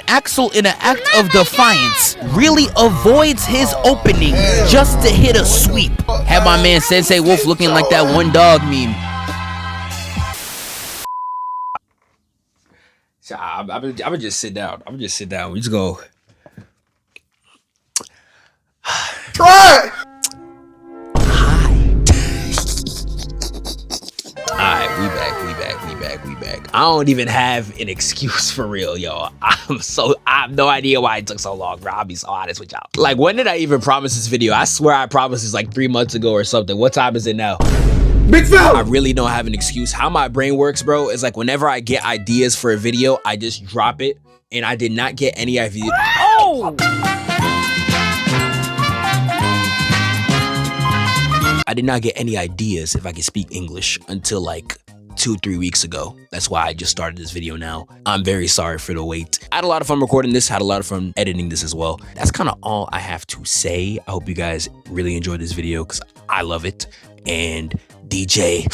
Axel, in an act of defiance, really avoids his opening just to hit a sweep. Had my man Sensei Wolf looking like that one dog meme. So I'm gonna just sit down. We just go. Try. Alright, we back. I don't even have an excuse for real, y'all. I have no idea why it took so long, bro. I'll be so honest with y'all. Like, when did I even promise this video? I swear I promised this like 3 months ago or something. What time is it now? Big foul. I really don't have an excuse. How my brain works, bro, is like whenever I get ideas for a video, I just drop it. And I did not get any ideas. Oh! I did not get any ideas, if I can speak English, until like 2-3 weeks ago. That's why I just started this video now. I'm very sorry for the wait. I had a lot of fun recording this, had a lot of fun editing this as well. That's kind of all I have to say. I hope you guys really enjoyed this video because I love it. And DJ,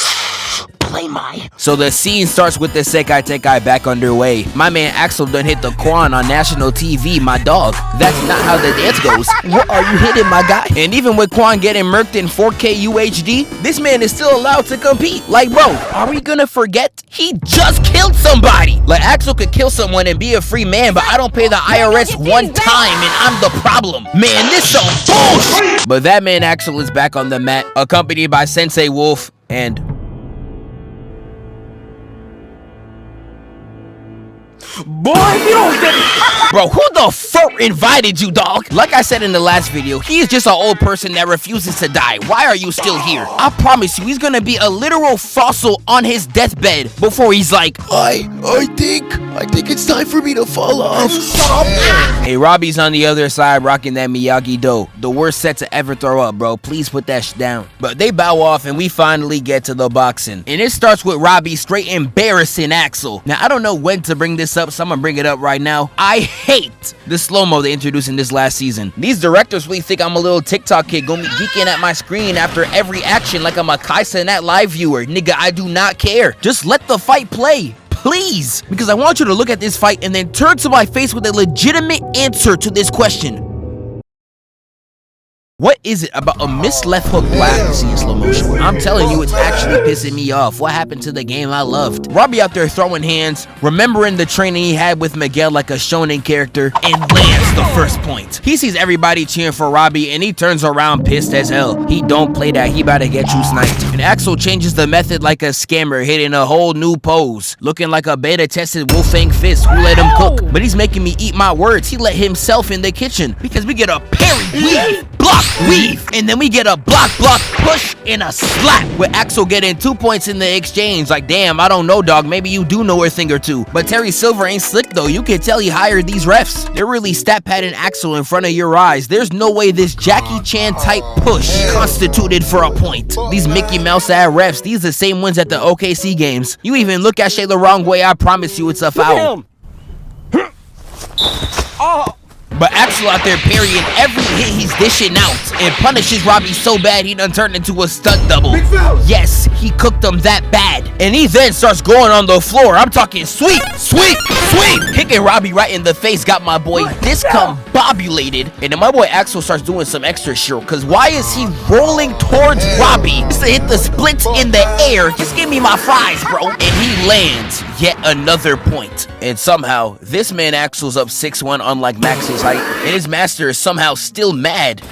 play my. So the scene starts with the Sekai Tekai back underway. My man Axel done hit the Quan on national TV, my dog. That's not how the dance goes. What are you hitting, my guy? And even with Quan getting murked in 4K UHD, this man is still allowed to compete. Like, bro, are we gonna forget? He just killed somebody. Like, Axel could kill someone and be a free man, but I don't pay the IRS one time and I'm the problem. Man, this some bullshit. But that man Axel is back on the mat, accompanied by Sensei Wolf and... Boy, you don't get it. Bro, who the fuck invited you, dog? Like I said in the last video, he is just an old person that refuses to die. Why are you still here? I promise you, he's gonna be a literal fossil on his deathbed before he's like, I think it's time for me to fall off. Shut up. Hey, Robby's on the other side rocking that Miyagi-Do. The worst set to ever throw up, bro. Please put that shit down. But they bow off and we finally get to the boxing. And it starts with Robby straight embarrassing Axel. Now, I don't know when to bring this up, so I'm gonna bring it up right now. I hate the slow-mo they introduced in this last season. These directors really think I'm a little TikTok kid gonna be geeking at my screen after every action like I'm a Kaisa in that live viewer. Nigga, I do not care. Just let the fight play. Please, because I want you to look at this fight and then turn to my face with a legitimate answer to this question. What is it about a missed left hook blast in slow motion? I'm telling you, it's actually pissing me off. What happened to the game I loved? Robby out there throwing hands, remembering the training he had with Miguel like a shonen character, and lands the first point. He sees everybody cheering for Robby, and he turns around pissed as hell. He don't play that, he about to get you sniped. And Axel changes the method like a scammer, hitting a whole new pose, looking like a beta-tested Wolfang fist who let him cook. But he's making me eat my words. He let himself in the kitchen, because we get a parry weave, block, weave, and then we get a block, push, and a slap, with Axel getting 2 points in the exchange. Like, damn, I don't know, dog, maybe you do know a thing or two. But Terry Silver ain't slick though. You can tell he hired these refs. They're really stat padding Axel in front of your eyes. There's no way this Jackie Chan type push constituted for a point. These Mickey Mouse ad refs, these the same ones at the OKC games. You even look at Shay the wrong way, I promise you it's a foul. Oh. But Axel out there parrying every hit he's dishing out and punishes Robby so bad he done turned into a stunt double. Yes, he cooked him that bad. And he then starts going on the floor. I'm talking sweep. Kicking Robby right in the face got my boy discombobulated. And then my boy Axel starts doing some extra shit. Because why is he rolling towards Robby just to hit the splits in the air? Just give me my fries, bro. And he lands yet another point. And somehow, this man Axel's up 6-1 unlike Max's height. And his master is somehow still mad.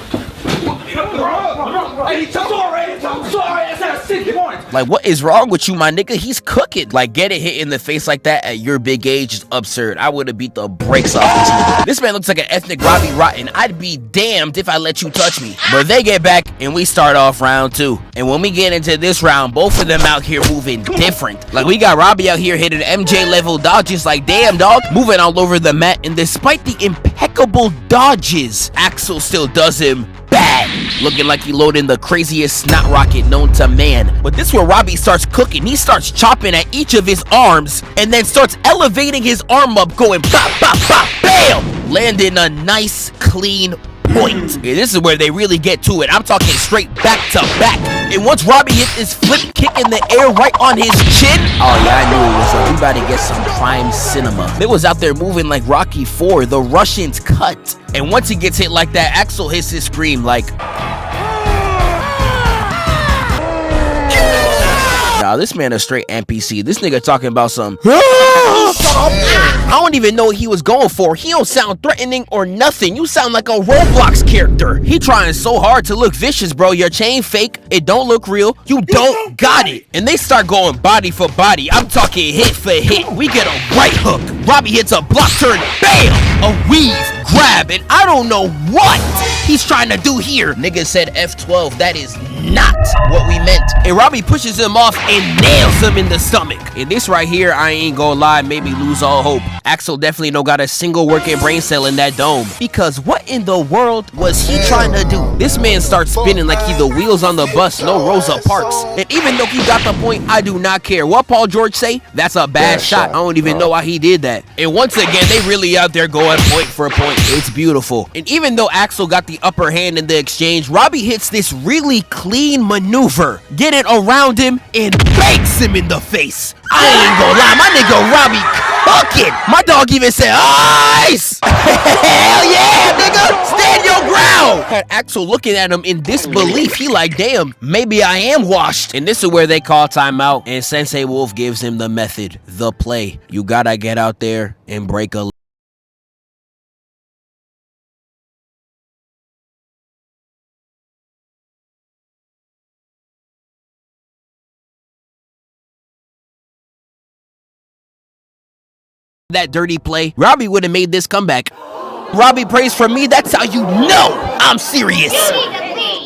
Like, what is wrong with you, my nigga? He's cooking. Like, getting hit in the face like that at your big age is absurd. I would have beat the brakes off this nigga. This man looks like an ethnic Robby Rotten. I'd be damned if I let you touch me. But they get back and we start off round 2. And when we get into this round, both of them out here moving different. Like, we got Robby out here hitting MJ level dodges like, damn, dog, moving all over the mat. And despite the impeccable dodges, Axel still does him bad, looking like he loading the craziest snot rocket known to man. But this is where Robby starts cooking. He starts chopping at each of his arms and then starts elevating his arm up, going pop, pop, pop, bam, landing a nice clean point. And this is where they really get to it. I'm talking straight back to back. And once Robby hit this flip kick in the air right on his chin, oh yeah, I knew it was we about to get some prime cinema. They was out there moving like Rocky IV. The Russians cut. And once he gets hit like that, Axel hits his scream like, nah, this man a straight NPC. This nigga talking about some I don't even know what he was going for. He don't sound threatening or nothing. You sound like a Roblox character. He trying so hard to look vicious, bro. Your chain fake. It don't look real. You don't got it. And they start going body for body. I'm talking hit for hit. We get a right hook. Robby hits a block turn. Bam! A weave. Grab. And I don't know what he's trying to do here. Nigga said F12. That is not what we meant. And Robby pushes him off and nails him in the stomach. And this right here, I ain't gonna lie, made me lose all hope. Axel definitely don't got a single working brain cell in that dome. Because what in the world was he trying to do? This man starts spinning like he the wheels on the bus, no Rosa Parks. And even though he got the point, I do not care. What Paul George say? That's a bad shot. I don't even know why he did that. And once again, they really out there going point for point. It's beautiful. And even though Axel got the upper hand in the exchange, Robby hits this really clean maneuver, getting around him and banks him in the face. I ain't gonna lie, my nigga Robby cooking. My dog even said, ice! Hell yeah, nigga! Stand your ground! Had Axel looking at him in disbelief. He like, damn, maybe I am washed. And this is where they call timeout, and Sensei Wolf gives him the method, the play. You gotta get out there and break a that dirty play. Robby would have made this comeback. Robby prays for me. That's how you know I'm serious.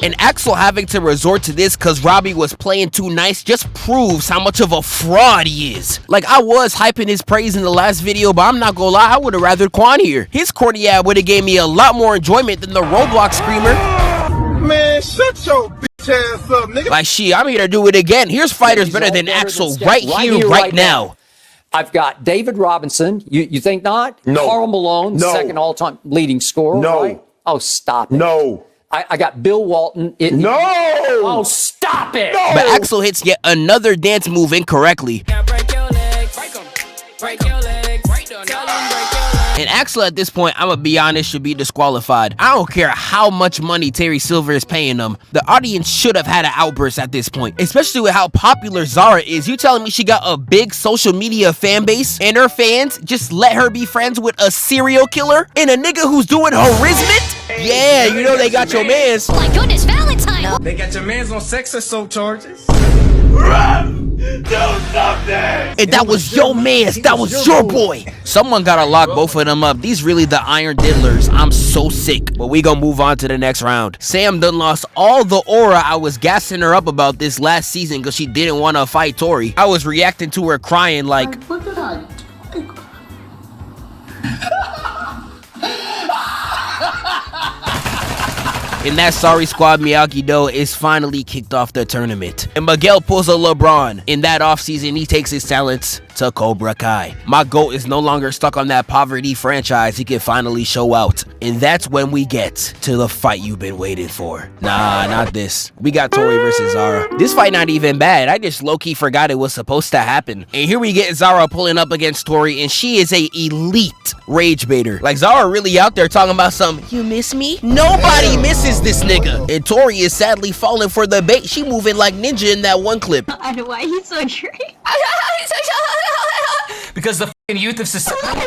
And Axel having to resort to this because Robby was playing too nice just proves how much of a fraud he is. Like, I was hyping his praise in the last video, but I'm not gonna lie, I would have rather Quan here. His corny ad would have gave me a lot more enjoyment than the Roblox screamer. Man, shut your bitch ass up, nigga. Like, I'm here to do it again. Here's fighters better than Axel right here, right now. I've got David Robinson. You think not? No. Karl Malone, No. second all-time leading scorer. No. Right? Oh, stop it. No. I got Bill Walton. No. Oh, stop it. No. But Axel hits yet another dance move incorrectly. Break your legs, break them, break your legs, break them, tell them break your legs. And Axel at this point, I'm gonna be honest, should be disqualified. I don't care how much money Terry Silver is paying them. The audience should have had an outburst at this point, especially with how popular Zara is. You telling me she got a big social media fan base and her fans just let her be friends with a serial killer and a nigga who's doing harassment? Yeah, you know they got your mans. Oh my goodness, Valentine! They got your mans on sex assault charges. Do something. And that was your mans, that was your boy. Someone gotta lock both of them up. These really the iron diddlers. I'm so sick. But we gonna move on to the next round. Sam done lost all the aura. I was gassing her up about this last season because she didn't want to fight Tory. I was reacting to her crying like, What did I do? and that sorry squad Miyagi-Do is finally kicked off the tournament. And Miguel pulls a LeBron. In that offseason, he takes his talents to Cobra Kai. My GOAT is no longer stuck on that poverty franchise. He can finally show out. And that's when we get to the fight you've been waiting for. Nah, not this. We got Tory versus Zara. This fight not even bad. I just low-key forgot it was supposed to happen. And here we get Zara pulling up against Tory, and she is a elite rage baiter. Like, Zara really out there talking about some, you miss me? Nobody misses this nigga. And Tory is sadly falling for the bait. She moving like ninja in that one clip. I know why he's so great. Because the f***ing youth of society.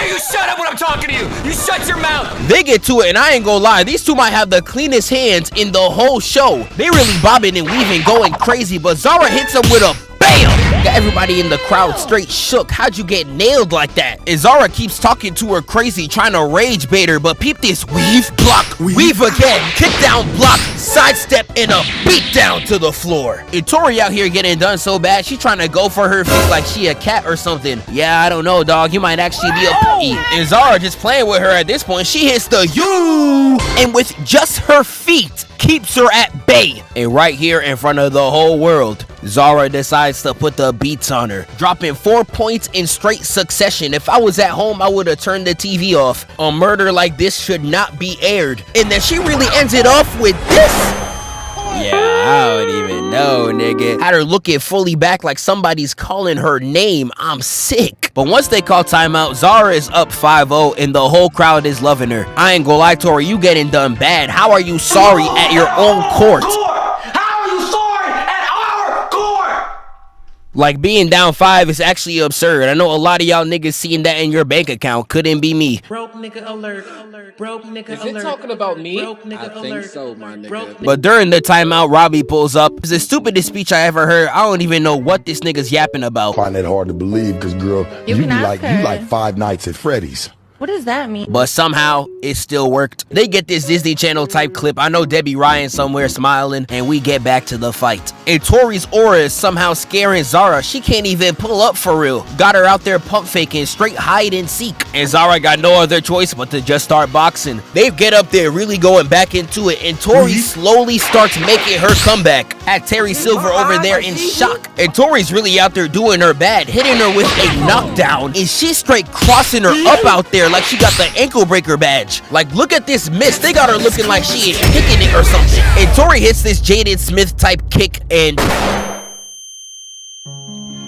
You shut up when I'm talking to you. You shut your mouth. They get to it, and I ain't gonna lie, these two might have the cleanest hands in the whole show. They really bobbing and weaving, going crazy, but Zara hits him with a BAM! Got everybody in the crowd straight shook. How'd you get nailed like that? And Zara keeps talking to her crazy, trying to rage bait her, but peep this. Weave, block, weave again, kick down, block, sidestep, and a beat down to the floor. And Tory out here getting done so bad, she trying to go for her feet like she a cat or something. Yeah, I don't know, dog. You might actually be a puppy. And Zara just playing with her at this point. She hits the U, and with just her feet, keeps her at bay. And right here in front of the whole world, Zara decides to put the beats on her, dropping 4 points in straight succession. If I was at home, I would have turned the TV off. A murder like this should not be aired. And then she really ends it off with this. Yeah, I don't even know, nigga. Had her looking fully back like somebody's calling her name. I'm sick. But once they call timeout, Zara is up 5-0 and the whole crowd is loving her. I ain't gonna lie, Tory, you getting done bad. How are you sorry at your own court? How are you sorry at our court? Like, being down 5 is actually absurd. I know a lot of y'all niggas seeing that in your bank account. Couldn't be me. Broke nigga alert. Broke nigga alert. Is it talking about me? Broke nigga I think so, my nigga. But during the timeout, Robby pulls up. It's the stupidest speech I ever heard. I don't even know what this nigga's yapping about. Find that hard to believe, because girl, you be like, you like 5 nights at Freddy's. What does that mean? But somehow, it still worked. They get this Disney Channel type clip. I know Debbie Ryan somewhere smiling, and we get back to the fight. And Tory's aura is somehow scaring Zara. She can't even pull up for real. Got her out there pump faking, straight hide and seek. And Zara got no other choice but to just start boxing. They get up there really going back into it, and Tory slowly starts making her comeback. Had Terry Silver over there in shock. And Tory's really out there doing her bad, hitting her with a knockdown. And she's straight crossing her up out there like she got the ankle breaker badge. Like, look at this miss. They got her looking like she is kicking it or something. And Tory hits this Jaden Smith type kick and...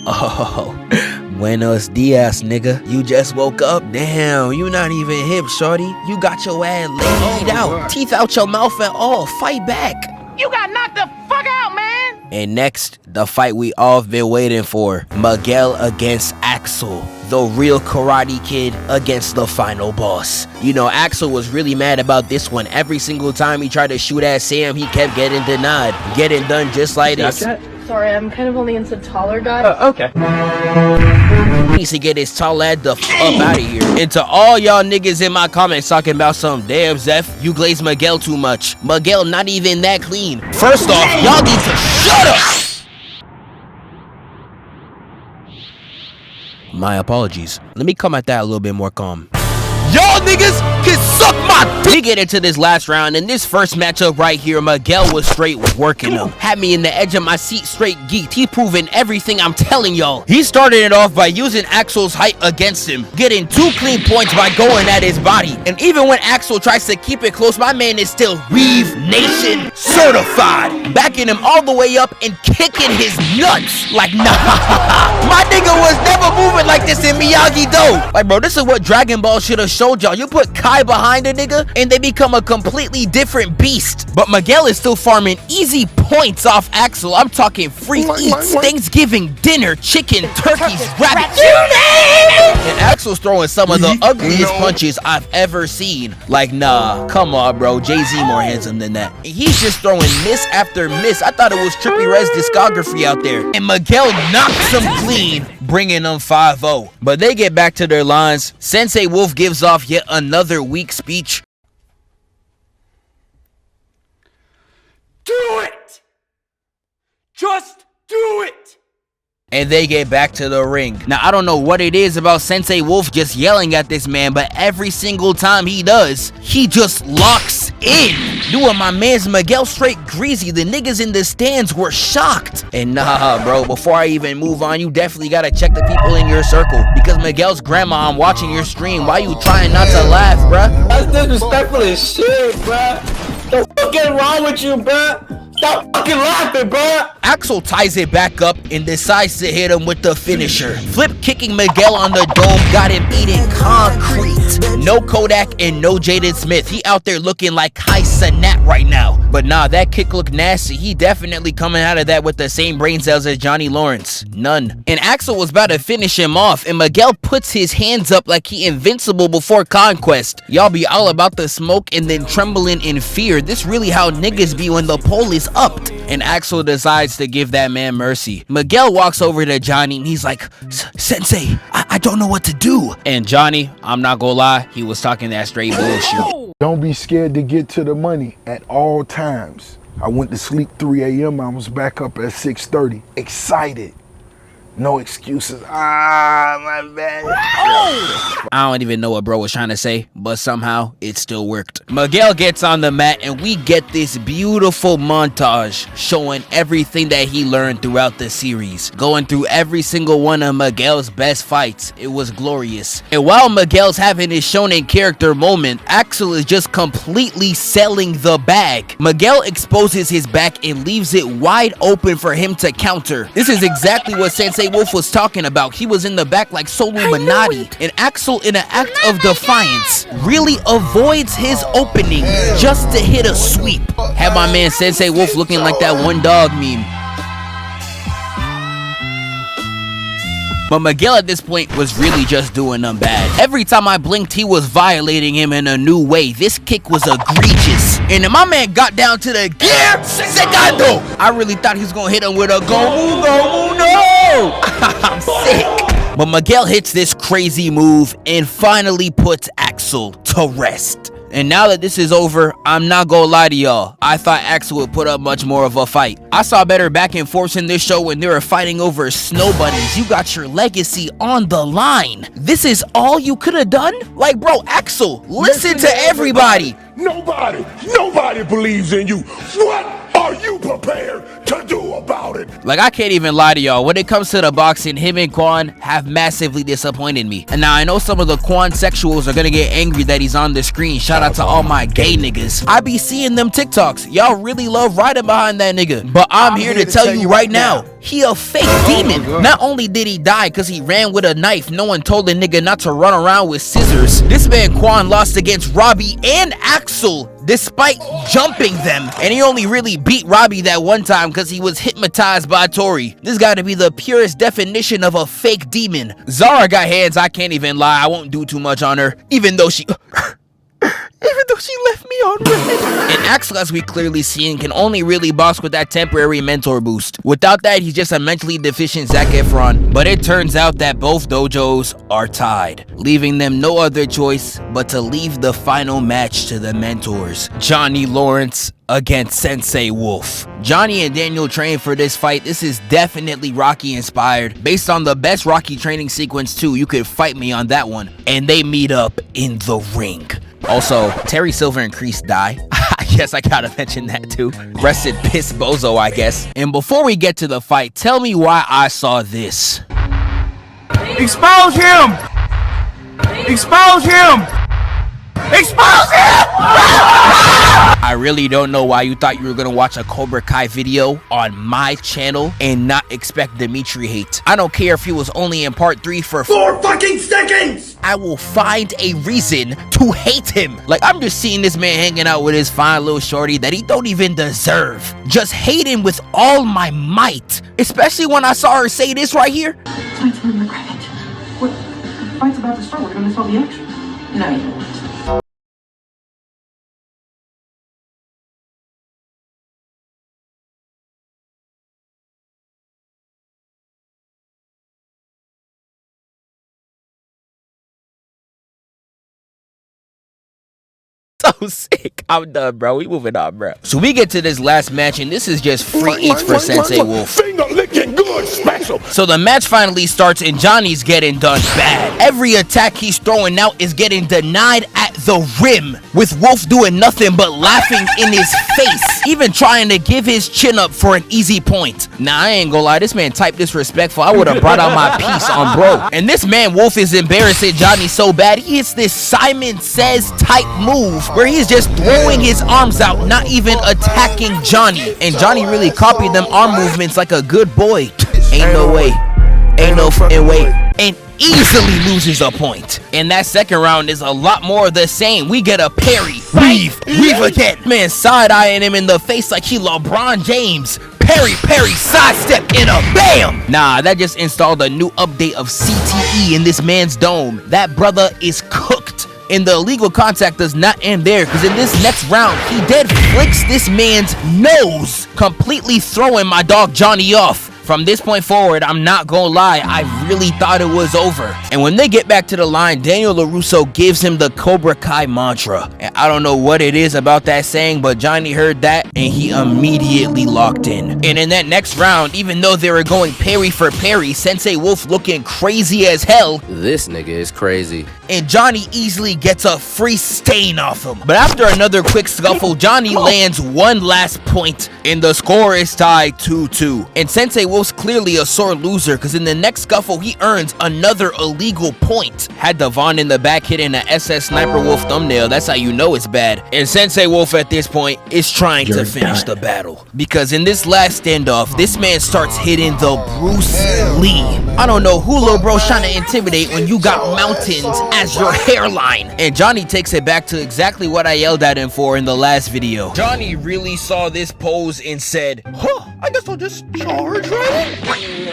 Oh, buenos dias, nigga. You just woke up? Damn, you not even hip, shorty. You got your ass laid out. Teeth out your mouth and all. Fight back. You got knocked the fuck out, man. And next, the fight we all have been waiting for. Miguel against Axel. The real Karate Kid against the final boss. You know, Axel was really mad about this one. Every single time he tried to shoot at Sam, he kept getting denied. Getting done just like this. Sorry, I'm kind of only into taller guys. Okay. He needs to get his tall lad the f up out of here. And to all y'all niggas in my comments talking about some damn Zeph, you glaze Miguel too much. Miguel not even that clean. First off, y'all need to shut up! My apologies. Let me come at that a little bit more calm. Y'all niggas can suck my dick! We get into this last round, and this first matchup right here, Miguel was straight working him. Had me in the edge of my seat straight geeked. He proving everything I'm telling y'all. He started it off by using Axel's height against him, getting 2 clean points by going at his body. And even when Axel tries to keep it close, my man is still Reeve Nation certified. Backing him all the way up and kicking his nuts. Like, nah. My nigga was never moving like this in Miyagi-Do. Like, bro, this is what Dragon Ball should have showed y'all. You put Kai behind a nigga and they become a completely different beast. But Miguel is still farming easy points off Axel. I'm talking free eats, Thanksgiving dinner, chicken, turkeys, rabbit, you name it! And Axel's throwing some of the ugliest punches I've ever seen. Like, nah, come on, bro. Jay-Z more handsome than that. And he's just throwing miss after miss. I thought it was Trippie Redd's discography out there. And Miguel knocks him clean, bringing them 5-0. But they get back to their lines. Sensei Wolf gives off yet another weak speech. Do it! Just do it! And they get back to the ring. Now, I don't know what it is about Sensei Wolf just yelling at this man, but every single time he does, he just locks in. Doing my man's Miguel straight greasy. The niggas in the stands were shocked. And nah, bro, before I even move on, you definitely gotta check the people in your circle. Because Miguel's grandma, I'm watching your stream. Why you trying not to laugh, bruh? That's disrespectful as shit, bruh. The fuck is wrong with you, bruh? Stop fucking laughing, bruh! Axel ties it back up and decides to hit him with the finisher. Flip kicking Miguel on the dome, got him eating concrete. No Kodak and no Jaden Smith. He out there looking like Kai Cenat right now. But nah, that kick looked nasty. He definitely coming out of that with the same brain cells as Johnny Lawrence. None. And Axel was about to finish him off, and Miguel puts his hands up like he invincible before conquest. Y'all be all about the smoke and then trembling in fear. This really how niggas be when the pole is upped. And Axel decides to give that man mercy. Miguel walks over to Johnny and he's like, Sensei, I don't know what to do. And Johnny, I'm not gonna lie, he was talking that straight bullshit. Don't be scared to get to the money at all times. I went to sleep 3 a.m. I was back up at 6:30, excited. No excuses. Ah, my bad. I don't even know what bro was trying to say, but somehow it still worked. Miguel gets on the mat and we get this beautiful montage showing everything that he learned throughout the series. Going through every single one of Miguel's best fights. It was glorious. And while Miguel's having his shonen character moment, Axel is just completely selling the bag. Miguel exposes his back and leaves it wide open for him to counter. This is exactly what Sensei Wolf was talking about. He was in the back like Soluminati, and Axel, in an act of defiance, really avoids his opening just to hit a sweep. Had my man Sensei Wolf looking like that one dog meme. But Miguel at this point was really just doing them bad. Every time I blinked, he was violating him in a new way. This kick was egregious. And then my man got down to the gear secando. I really thought he was gonna hit him with a go, no. I'm sick. But Miguel hits this crazy move and finally puts Axel to rest. And now that this is over, I'm not gonna lie to y'all. I thought Axel would put up much more of a fight. I saw better back and forth in this show when they were fighting over snow bunnies. You got your legacy on the line. This is all you could have done? Like, bro, Axel, listen to everybody. Nobody believes in you. What are you prepared to do about it? Like, I can't even lie to y'all. When it comes to the boxing, him and Quan have massively disappointed me. And now I know some of the Quan sexuals are gonna get angry that he's on the screen. Shout out to all my gay niggas. I be seeing them TikToks. Y'all really love riding behind that nigga. But I'm here to tell you right now, he a fake demon. Not only did he die because he ran with a knife, no one told the nigga not to run around with scissors. This man Quan lost against Robby and Axel despite jumping them. And he only really beat Robby that one time because he was hypnotized by Tory. This gotta be the purest definition of a fake demon. Zara got hands, I can't even lie. I won't do too much on her, even though she left me on red. And Axel, as we clearly seen, can only really box with that temporary mentor boost. Without that, he's just a mentally deficient Zac Efron. But it turns out that both dojos are tied, leaving them no other choice but to leave the final match to the mentors, Johnny Lawrence against Sensei Wolf. Johnny and Daniel trained for this fight. This is definitely Rocky inspired. Based on the best Rocky training sequence too, you could fight me on that one. And they meet up in the ring. Also, Terry Silver and Kreese die. I guess I gotta mention that too. Rested piss bozo, I guess. And before we get to the fight, tell me why I saw this. Expose him! Expose him! Expose him! I really don't know why you thought you were gonna watch a Cobra Kai video on my channel and not expect Dimitri hate. I don't care if he was only in part 3 for 4 fucking seconds! I will find a reason to hate him. Like, I'm just seeing this man hanging out with his fine little shorty that he don't even deserve. Just hate him with all my might. Especially when I saw her say this right here. Fight's in the credit. What? The fight's about to start. We're gonna miss all the action. No, you won't. So sick. I'm done, bro. We moving on, bro. So we get to this last match, and this is just free eats for Sensei Wolf. Finger licking good special. So the match finally starts, and Johnny's getting done bad. Every attack he's throwing out is getting denied at the rim, with Wolf doing nothing but laughing in his face, even trying to give his chin up for an easy point. Nah, I ain't gonna lie, this man type disrespectful. I would have brought out my piece on bro. And this man Wolf is embarrassing Johnny so bad, he hits this Simon Says type move where he's just throwing his arms out, not even attacking Johnny. And Johnny really copied them arm movements like a good boy. Ain't no way. Ain't no fucking way. And easily loses a point. And that second round is a lot more of the same. We get a parry, weave again. Man side-eyeing him in the face like he LeBron James. Parry, sidestep, and a bam! Nah, that just installed a new update of CTE in this man's dome. That brother is cooked. And the illegal contact does not end there, because in this next round, he dead flicks this man's nose, completely throwing my dog Johnny off. From this point forward, I'm not gonna lie, I really thought it was over. And when they get back to the line, Daniel LaRusso gives him the Cobra Kai mantra. And I don't know what it is about that saying, but Johnny heard that and he immediately locked in. And in that next round, even though they were going parry for parry, Sensei Wolf looking crazy as hell. This nigga is crazy. And Johnny easily gets a free stain off him. But after another quick scuffle, Johnny lands one last point and the score is tied 2-2. And Sensei Wolf's clearly a sore loser because in the next scuffle, he earns another illegal point. Had Devon in the back hitting an SS Sniper Wolf thumbnail, that's how you know it's bad. And Sensei Wolf at this point is trying to finish the battle. Because in this last standoff, this man starts hitting the Bruce Lee. I don't know who Lil Bro's trying to intimidate when you got mountains as your hairline. And Johnny takes it back to exactly what I yelled at him for in the last video. Johnny really saw this pose and said, huh, I guess I'll just charge right in.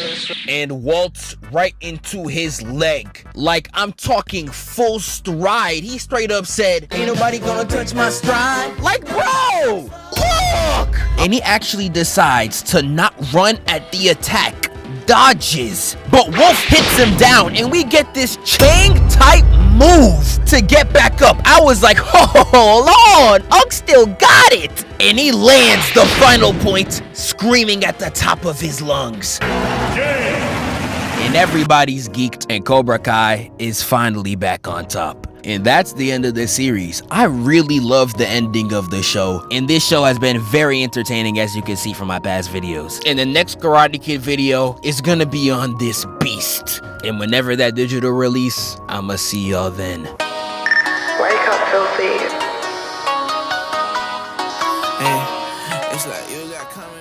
And waltz right into his leg. Like I'm talking full stride. He straight up said, ain't nobody gonna touch my stride. Like, bro, look! And he actually decides to not run at the attack. Dodges, but Wolf hits him down and we get this Chang type move to get back up. I was like, hold on, Ugg still got it. And he lands the final point, screaming at the top of his lungs. And everybody's geeked and Cobra Kai is finally back on top. And that's the end of this series. I really love the ending of the show, and this show has been very entertaining as you can see from my past videos. And the next Karate Kid video is gonna be on this beast. And whenever that digital release, I'ma see y'all then. Wake up, filthy. Hey, it's like you got coming.